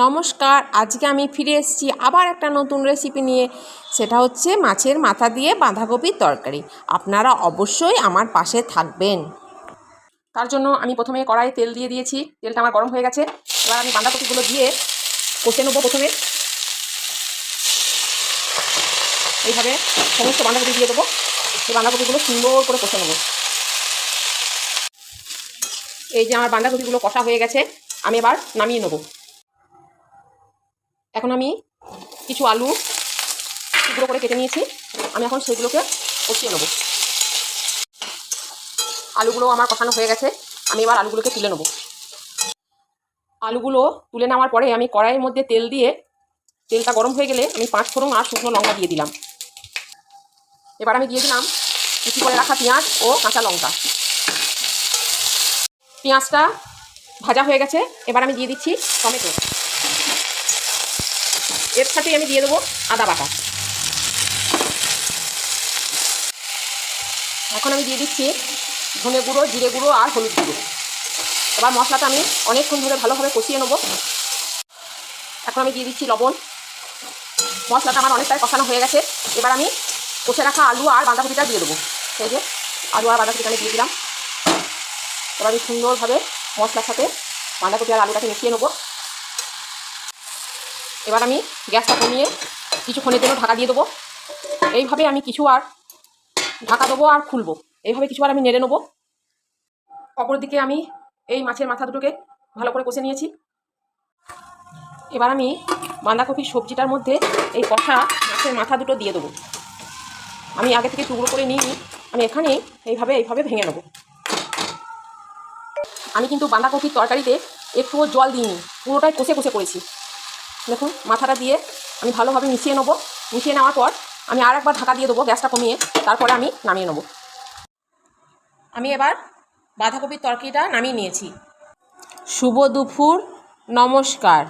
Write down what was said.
নমস্কার, আজকে আমি ফিরে এসেছি আবার একটা নতুন রেসিপি নিয়ে। সেটা হচ্ছে মাছের মাথা দিয়ে বাঁধাকপির তরকারি। আপনারা অবশ্যই আমার পাশে থাকবেন। তার জন্য আমি প্রথমে কড়াইয়ে তেল দিয়ে দিয়েছি। তেলটা আমার গরম হয়ে গেছে। এবার আমি বাঁধাকপিগুলো দিয়ে কষে নেবো। প্রথমে এইভাবে সমস্ত বাঁধাকপি দিয়ে দেবো। এই বাঁধাকপিগুলো সুন্দর করে কষে নেবো। এই যে আমার বাঁধাকপিগুলো কষা হয়ে গেছে, আমি এবার নামিয়ে নেবো। এখন আমি কিছু আলু টুকরো করে কেটে নিয়েছি, আমি এখন সেগুলোকে কষিয়ে নেব। আলুগুলো আমার কষানো হয়ে গেছে, আমি এবার আলুগুলোকে তুলে নেব। আলুগুলো তুলে নেওয়ার পরে আমি কড়াইয়ের মধ্যে তেল দিয়ে, তেলটা গরম হয়ে গেলে আমি 5 ফোড়ন আর শুকনো লঙ্কা দিয়ে দিলাম। এবার আমি দিয়ে দিলাম কুচি করে রাখা পেঁয়াজ ও কাঁচা লঙ্কা। পেঁয়াজটা ভাজা হয়ে গেছে, এবার আমি দিয়ে দিচ্ছি টমেটো। এর সাথেই আমি দিয়ে দেবো আদা বাটা। এখন আমি দিয়ে দিচ্ছি ধনে গুঁড়ো, জিরে গুঁড়ো আর হলুদ গুঁড়ো। এবার মশলাটা আমি অনেকক্ষণ ধরে ভালোভাবে কষিয়ে নেব। এখন আমি দিয়ে দিচ্ছি লবণ। মশলাটা আমার অনেকটাই কষানো হয়ে গেছে, এবার আমি কষে রাখা আলু আর বাঁধাকপিটা দিয়ে দেবো। সেই যে আলু আর বাঁধাকপিটা আমি দিয়ে দিলাম। এবার আমি সুন্দরভাবে মশলার সাথে বাঁধাকপি আর আলুটাকে মিশিয়ে নেবো। এবার আমি গ্যাসটা কমিয়ে কিছুক্ষণের জন্য ঢাকা দিয়ে দেবো। এইভাবে আমি কিছু আর ঢাকা দেবো আর খুলবো, এইভাবে কিছু আর আমি নেড়ে নেবো। অপরদিকে আমি এই মাছের মাথা দুটোকে ভালো করে কষে নিয়েছি। এবার আমি বাঁধাকপির সবজিটার মধ্যে এই কষা মাছের মাথা দুটো দিয়ে দেবো। আমি আগে থেকে টুকরো করে নিই, আমি এখানে এইভাবে ভেঙে নেবো। আমি কিন্তু বাঁধাকপির তরকারিতে একটুও জল দিইনি, পুরোটাই কষে করেছি। দেখুন, মাথাটা দিয়ে আমি ভালোভাবে মিশিয়ে নেবো। মিশিয়ে নেওয়ার পর আমি আর একবার ঢাকা দিয়ে দেবো গ্যাসটা কমিয়ে, তারপরে আমি নামিয়ে নেবো। আমি এবার বাঁধাকপির তরকারিটা নামিয়ে নিয়েছি। শুভ দুপুর, নমস্কার।